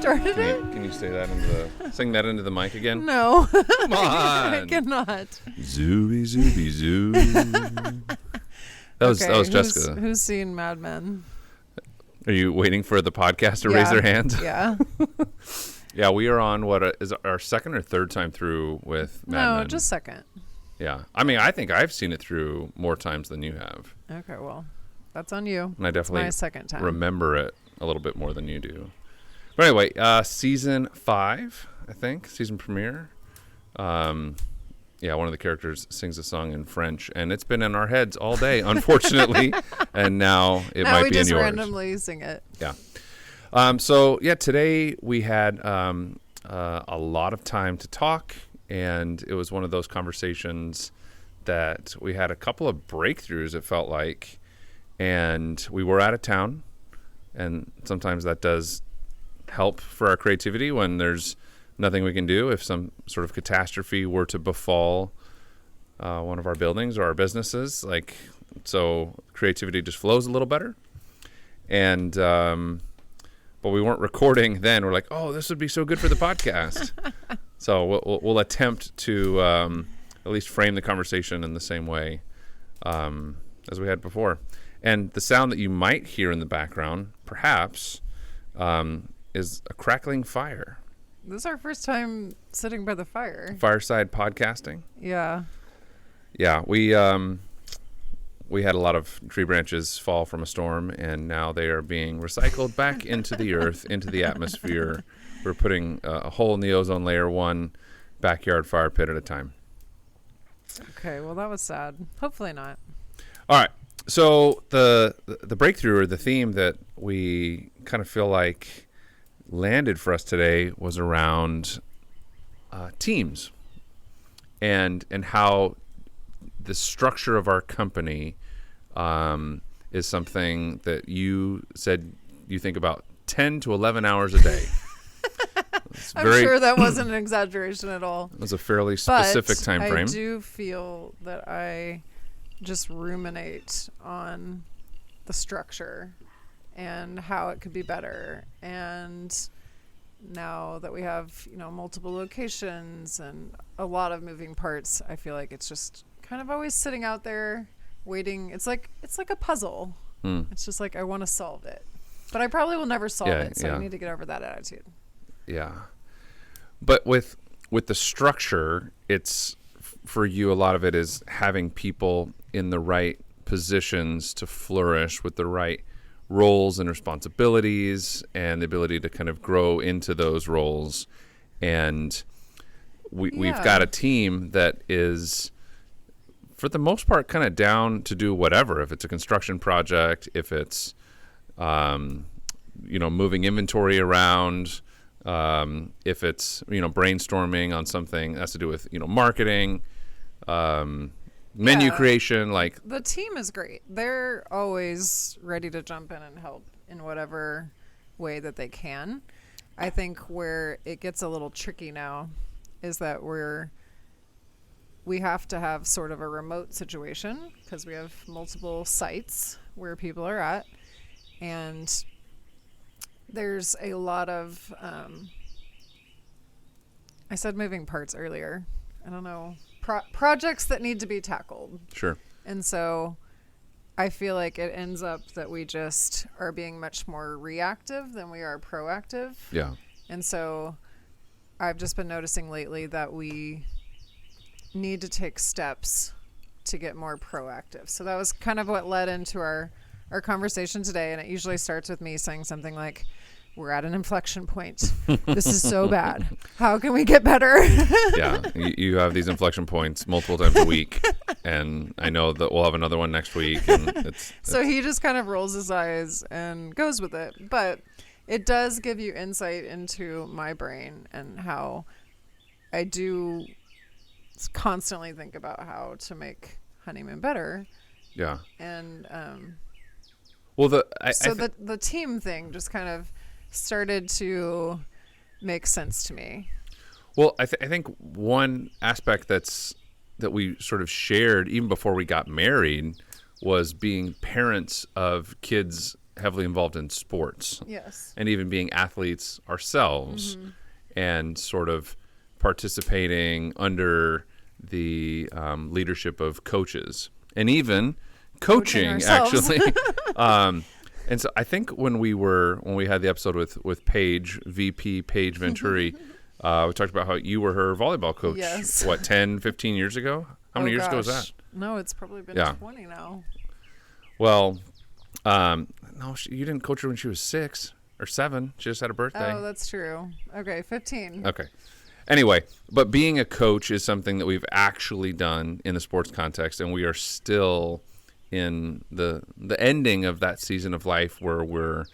started it? Can you sing that into the mic again? No. Come on. I cannot. Zooby, zooby, zoo. That was Jessica. Who's seen Mad Men? Are you waiting for the podcast to raise their hand? Yeah. Yeah, we are on is our second or third time through with Mad Men. No, just second. Yeah. I mean, I think I've seen it through more times than you have. Okay, well, that's on you. And I definitely my second time. remember it a little bit more than you do. But anyway, season 5, I think, season premiere. Yeah, one of the characters sings a song in French, and it's been in our heads all day, unfortunately, and now it might be in yours. Now we just randomly sing it. Yeah. So, today we had a lot of time to talk, and it was one of those conversations that we had a couple of breakthroughs, it felt like, and we were out of town, and sometimes that does help for our creativity when there's nothing we can do. If some sort of catastrophe were to befall one of our buildings or our businesses, so creativity just flows a little better. And but we weren't recording then. We're like, oh, this would be so good for the podcast. So we'll attempt to at least frame the conversation in the same way as we had before. And the sound that you might hear in the background, perhaps, is a crackling fire. This is our first time sitting by the fire. Fireside podcasting. Yeah. Yeah, we had a lot of tree branches fall from a storm, and now they are being recycled back into the earth, into the atmosphere. We're putting a hole in the ozone layer, one backyard fire pit at a time. Okay, well, that was sad. Hopefully not. All right. So the breakthrough, or the theme that we kind of feel like landed for us today, was around teams and how the structure of our company is something that you said you think about 10 to 11 hours a day. I'm sure that wasn't an exaggeration at all. It was a fairly specific time frame. I do feel that I just ruminate on the structure and how it could be better. And now that we have, multiple locations and a lot of moving parts, I feel like it's just kind of always sitting out there waiting. It's like a puzzle. It's just like I want to solve it, but I probably will never solve it. So I need to get over that attitude. Yeah. But with the structure, it's for you, a lot of it is having people in the right positions to flourish with the right roles and responsibilities and the ability to kind of grow into those roles. And we've got a team that is, for the most part, kind of down to do whatever. If it's a construction project, if it's moving inventory around, if it's brainstorming on something that has to do with marketing, menu creation. Like, the team is great. They're always ready to jump in and help in whatever way that they can. I think where it gets a little tricky now is that we have to have sort of a remote situation because we have multiple sites where people are at, and there's a lot of I said moving parts earlier. I don't know. Projects that need to be tackled. Sure. And so I feel like it ends up that we just are being much more reactive than we are proactive. Yeah. And so I've just been noticing lately that we need to take steps to get more proactive. So that was kind of what led into our conversation today. And it usually starts with me saying something like, we're at an inflection point. This is so bad. How can we get better? Yeah, you have these inflection points multiple times a week, and I know that we'll have another one next week. And so he just kind of rolls his eyes and goes with it. But it does give you insight into my brain and how I do constantly think about how to make Honeymoon better. Yeah. And well, the team thing just kind of started to make sense to me. Well, I think one aspect that we sort of shared even before we got married was being parents of kids heavily involved in sports Yes. and even being athletes ourselves and sort of participating under the leadership of coaches and even coaching ourselves. actually. And so I think when we had the episode with Paige, VP Paige Venturi, we talked about how you were her volleyball coach, Yes. 10, 15 years ago? How many years ago was that? No, it's probably been Yeah. 20 now. Well, no, you didn't coach her when she was 6 or 7. She just had a birthday. Oh, that's true. Okay, 15. Okay. Anyway, but being a coach is something that we've actually done in the sports context, and we are still in the ending of that season of life where we're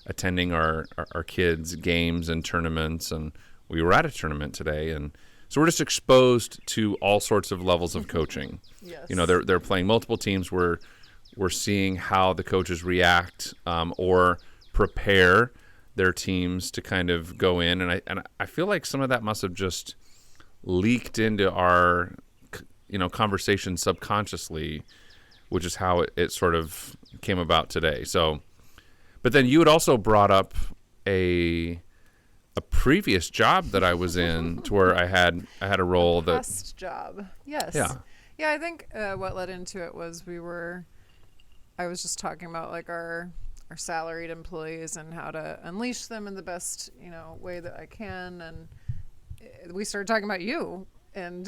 attending our kids' games and tournaments, and we were at a tournament today, and so we're just exposed to all sorts of levels of coaching. Yes. You know, they're playing multiple teams. We're seeing how the coaches react or prepare their teams to kind of go in, and I feel like some of that must have just leaked into our conversation subconsciously, which is how it sort of came about today. So, but then you had also brought up a previous job that I was in to where I had a role that Past job. Yes. Yeah. Yeah, I think what led into it was I was just talking about like our salaried employees and how to unleash them in the best, way that I can. And we started talking about you, and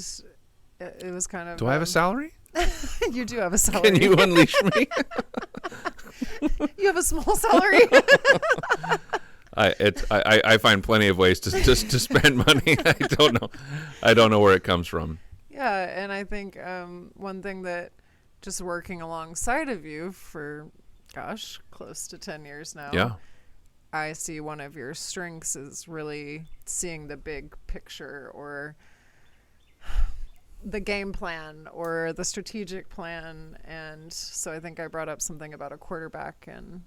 it was kind of. Do I have a salary? You do have a salary. Can you unleash me? You have a small salary. I find plenty of ways to spend money. I don't know where it comes from. Yeah, and I think one thing that just working alongside of you for, close to 10 years now. Yeah. I see one of your strengths is really seeing the big picture or the game plan or the strategic plan. And so I think I brought up something about a quarterback, and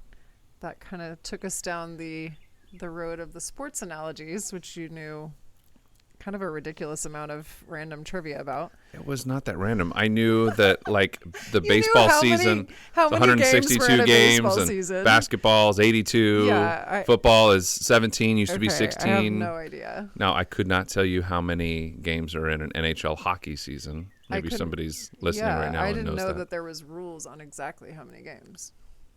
that kind of took us down the road of the sports analogies, which you knew kind of a ridiculous amount of random trivia about. It was not that random. I knew that like the You baseball knew season, how it's many games 162 were in a games, baseball and season. basketball's 82. Yeah, football is 17. Used to be Okay, 16. I have no idea. Now I could not tell you how many games are in an NHL hockey season. Maybe couldn't- somebody's listening Yeah, right now I and didn't knows know that. that there was rules on exactly how many games.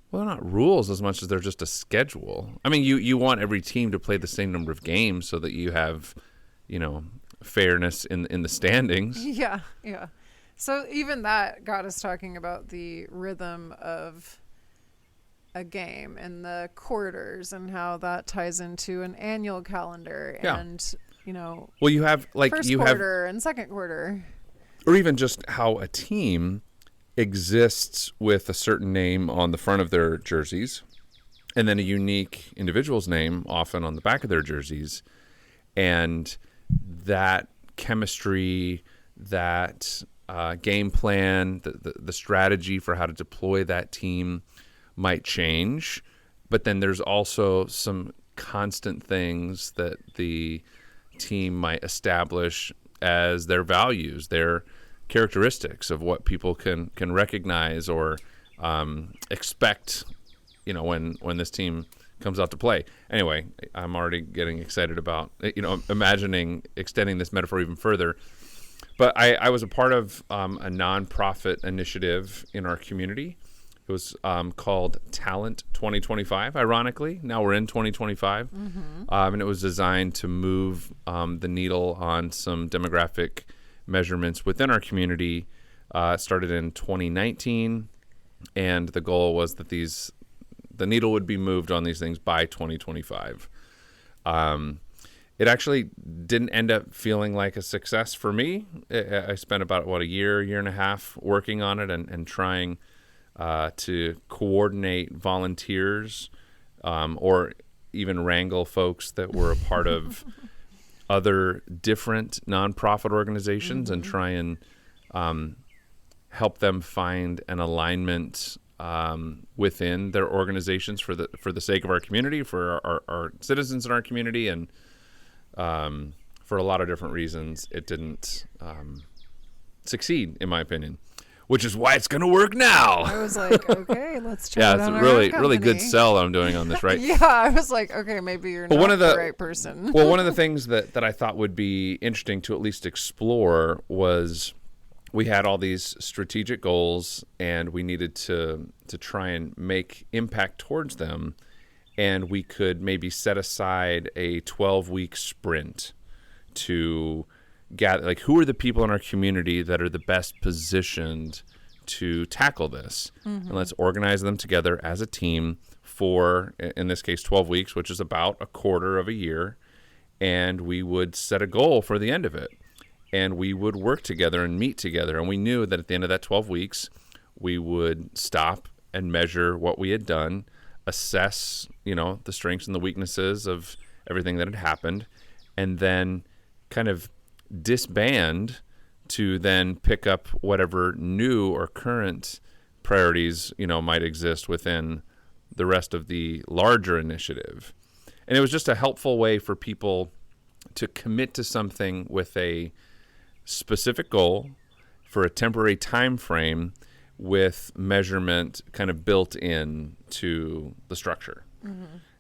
Well, they're not rules as much as they're just a schedule. I mean, you want every team to play the same number of games so that you have, fairness in the standings. Yeah, yeah. So even that got us talking about the rhythm of a game and the quarters and how that ties into an annual calendar Yeah. and, Well, you have first quarter and second quarter. or even just how a team exists with a certain name on the front of their jerseys and then a unique individual's name often on the back of their jerseys, and that chemistry, that game plan, the strategy for how to deploy that team might change, but then there's also some constant things that the team might establish as their values, their characteristics of what people can recognize or expect, when this team comes out to play. Anyway, I'm already getting excited about, imagining extending this metaphor even further. But I was a part of a nonprofit initiative in our community. It was called Talent 2025, ironically. Now we're in 2025. And it was designed to move the needle on some demographic measurements within our community. It started in 2019, and the goal was that the needle would be moved on these things by 2025. It actually didn't end up feeling like a success for me. I spent about, a year and a half working on it and trying to coordinate volunteers or even wrangle folks that were a part of other different nonprofit organizations and try and help them find an alignment within their organizations for the sake of our community, for our citizens in our community, and for a lot of different reasons, it didn't succeed, in my opinion. which is why it's going to work now. I was like, okay, let's try Yeah, it it's on a our really, own really good company. sell I'm doing on this, right? Yeah, I was like, okay, maybe you're Well, not one of the- right person. Well, one of the things that I thought would be interesting to at least explore was we had all these strategic goals and we needed to try and make impact towards them. And we could maybe set aside a 12-week sprint to gather, like, who are the people in our community that are the best positioned to tackle this? And let's organize them together as a team for, in this case, 12 weeks, which is about a quarter of a year. And we would set a goal for the end of it. And we would work together and meet together. And we knew that at the end of that 12 weeks, we would stop and measure what we had done, assess, the strengths and the weaknesses of everything that had happened, and then kind of disband to then pick up whatever new or current priorities, might exist within the rest of the larger initiative. And it was just a helpful way for people to commit to something with a specific goal for a temporary time frame with measurement kind of built in to the structure.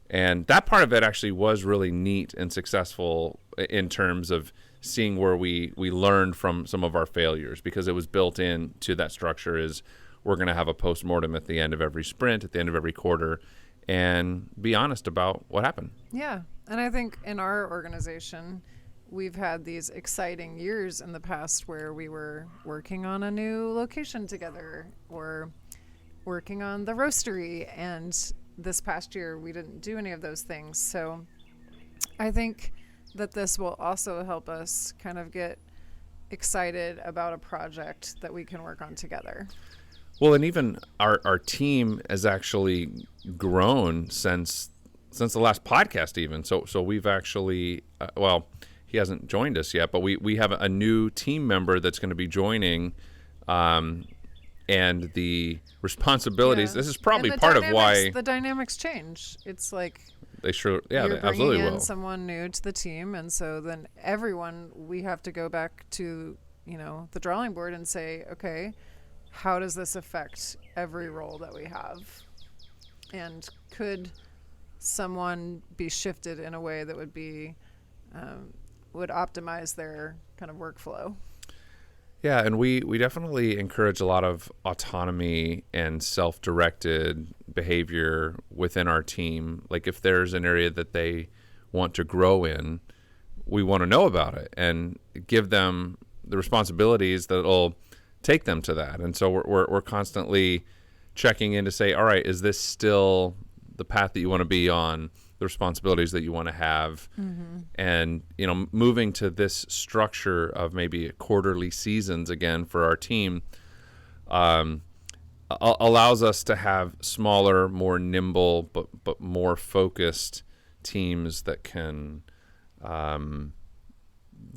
And that part of it actually was really neat and successful in terms of seeing where we learned from some of our failures, because it was built in to that structure is we're going to have a postmortem at the end of every sprint, at the end of every quarter, and be honest about what happened. Yeah. And I think in our organization, we've had these exciting years in the past where we were working on a new location together or working on the roastery. And this past year, we didn't do any of those things. So I think that this will also help us kind of get excited about a project that we can work on together. Well, and even our team has actually grown since the last podcast even. So we've actually, he hasn't joined us yet, but we have a new team member that's going to be joining, and the responsibilities. Yeah. This is probably And part of why the dynamics change. It's like they sure, yeah, you're they absolutely bringing in will. someone new to the team, and so then everyone, we have to go back to the drawing board and say, okay, how does this affect every role that we have, and could someone be shifted in a way that would be would optimize their kind of workflow. Yeah, and we definitely encourage a lot of autonomy and self-directed behavior within our team. Like if there's an area that they want to grow in, we want to know about it and give them the responsibilities that will take them to that. And so we're constantly checking in to say, all right, is this still the path that you want to be on, the responsibilities that you want to have? And moving to this structure of maybe quarterly seasons again for our team allows us to have smaller, more nimble but more focused teams that can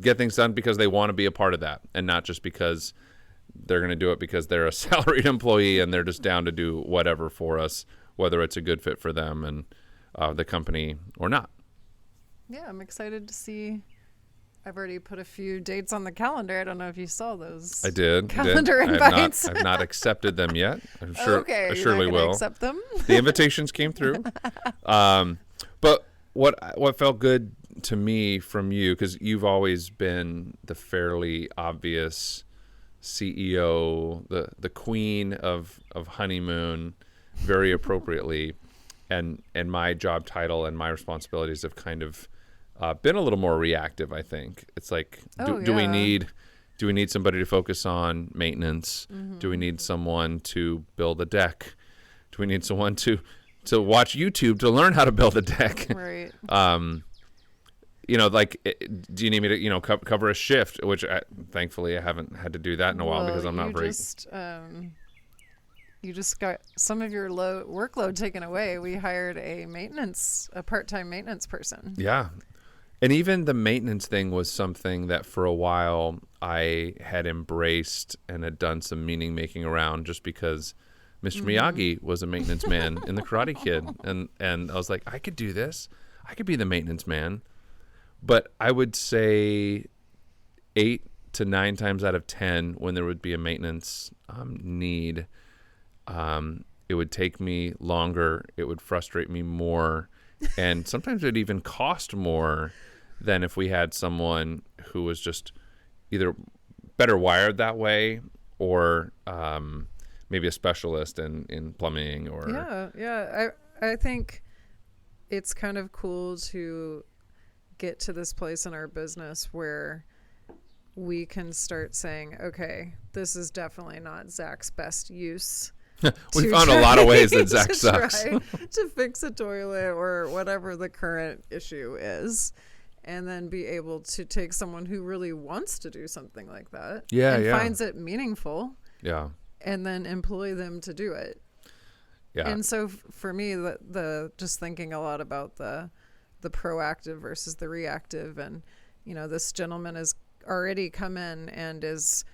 get things done because they want to be a part of that, and not just because they're going to do it because they're a salaried employee and they're just down to do whatever for us, whether it's a good fit for them and the company or not. Yeah, I'm excited to see. I've already put a few dates on the calendar. I don't know if you saw those. I did. Calendar I did. invites. I've not accepted them yet. I'm sure. Okay, I you're surely not gonna will. accept them. The invitations came through. But what felt good to me from you, because you've always been the fairly obvious CEO, the queen of honeymoon, very appropriately, and my job title and my responsibilities have kind of been a little more reactive. I think it's like, do we need somebody to focus on maintenance? Do we need someone to build a deck? Do we need someone to watch YouTube to learn how to build a deck? Right. Do you need me to, cover a shift, which thankfully I haven't had to do that in a while because I'm not very. You just got some of your workload taken away. We hired a part-time maintenance person. Yeah. And even the maintenance thing was something that for a while I had embraced and had done some meaning making around, just because Mr. Miyagi was a maintenance man in The Karate Kid. And I was like, I could do this. I could be the maintenance man. But I would say 8 to 9 times out of 10, when there would be a maintenance need, it would take me longer. It would frustrate me more. And sometimes it would even cost more than if we had someone who was just either better wired that way or maybe a specialist in plumbing or... Yeah. I think it's kind of cool to get to this place in our business where we can start saying, okay, this is definitely not Zach's best use. We found a lot of ways that Zach sucks. To fix a toilet or whatever the current issue is, and then be able to take someone who really wants to do something like that and finds it meaningful, and then employ them to do it. Yeah. And so for me, the just thinking a lot about the proactive versus the reactive, and this gentleman has already come in and is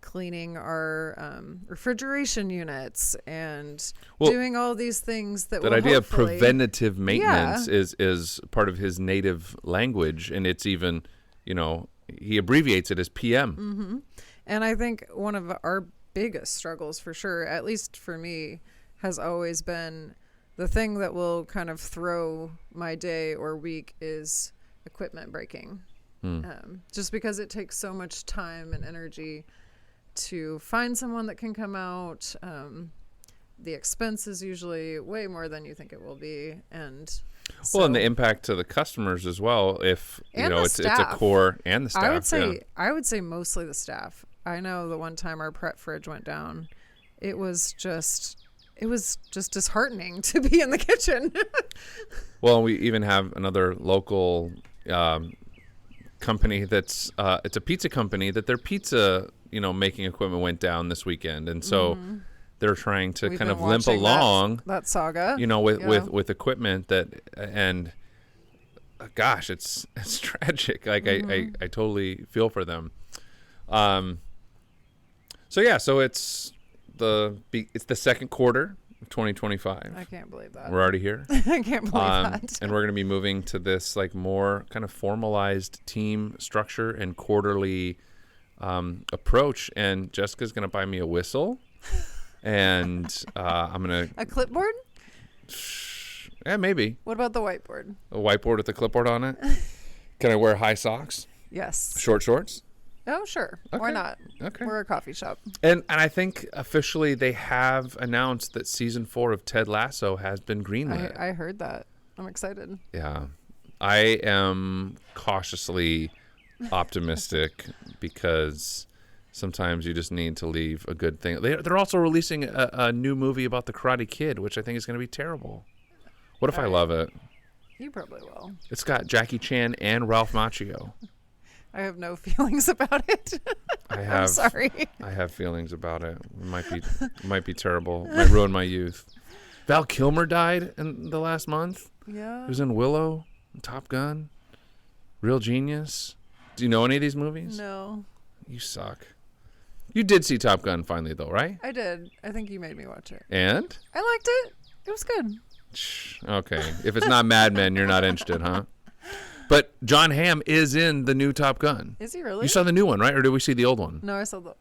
cleaning our refrigeration units and doing all these things that idea of preventative maintenance is part of his native language, and it's even he abbreviates it as PM. Mm-hmm. And I think one of our biggest struggles, for sure, at least for me, has always been the thing that will kind of throw my day or week is equipment breaking. Just because it takes so much time and energy to find someone that can come out. The expense is usually way more than you think it will be. And and the impact to the customers as well. If it's a core, and the staff. I would say mostly the staff. I know the one time our prep fridge went down, it was just disheartening to be in the kitchen. Well, we even have another local company that's it's a pizza company that their pizza making equipment went down this weekend, and so they're trying to kind of limp along that saga with equipment that, and gosh, it's tragic. Like I totally feel for them. So it's the second quarter of 2025. I can't believe that. We're already here. I can't believe that. And we're going to be moving to this like more kind of formalized team structure and quarterly approach. And Jessica's going to buy me a whistle, and I'm going to... A clipboard? Yeah, maybe. What about the whiteboard? A whiteboard with a clipboard on it? Can I wear high socks? Yes. Short shorts? Oh, sure. Okay. Why not? Okay. We're a coffee shop. And I think officially they have announced that season 4 of Ted Lasso has been greenlit. I heard that. I'm excited. Yeah. I am cautiously optimistic because sometimes you just need to leave a good thing. They're also releasing a new movie about the Karate Kid, which I think is going to be terrible. What if I love it? You probably will. It's got Jackie Chan and Ralph Macchio. I have no feelings about it. I'm sorry. I have feelings about it. It might be terrible. It might ruin my youth. Val Kilmer died in the last month. Yeah. He was in Willow, Top Gun, Real Genius. Do you know any of these movies? No. You suck. You did see Top Gun finally, though, right? I did. I think you made me watch it. And? I liked it. It was good. Okay. If it's not Mad Men, you're not interested, huh? But John Hamm is in the new Top Gun. Is he really? You saw the new one, right? Or did we see the old one? No, I saw the...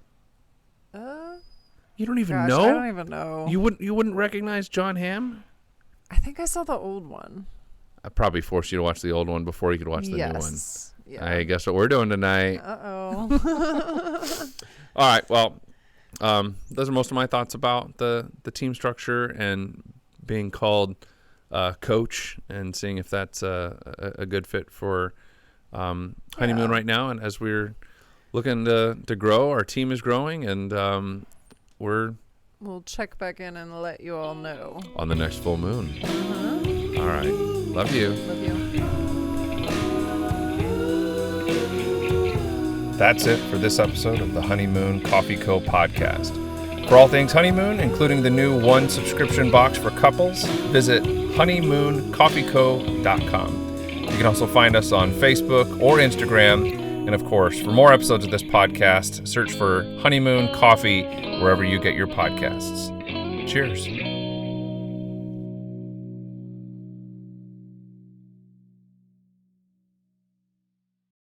You don't even know? I don't even know. You wouldn't recognize John Hamm? I think I saw the old one. I probably forced you to watch the old one before you could watch the new one. Yeah. I guess what we're doing tonight. Uh-oh. All right. Well, those are most of my thoughts about the team structure and being called coach and seeing if that's a good fit for Honeymoon right now. And as we're looking to grow, our team is growing, and we'll check back in and let you all know on the next full moon. Uh-huh. All right. Love you. Love you. That's it for this episode of the Honeymoon Coffee Co. podcast. For all things Honeymoon, including the new one subscription box for couples, visit honeymooncoffeeco.com. You can also find us on Facebook or Instagram. And of course, for more episodes of this podcast, search for Honeymoon Coffee wherever you get your podcasts. Cheers.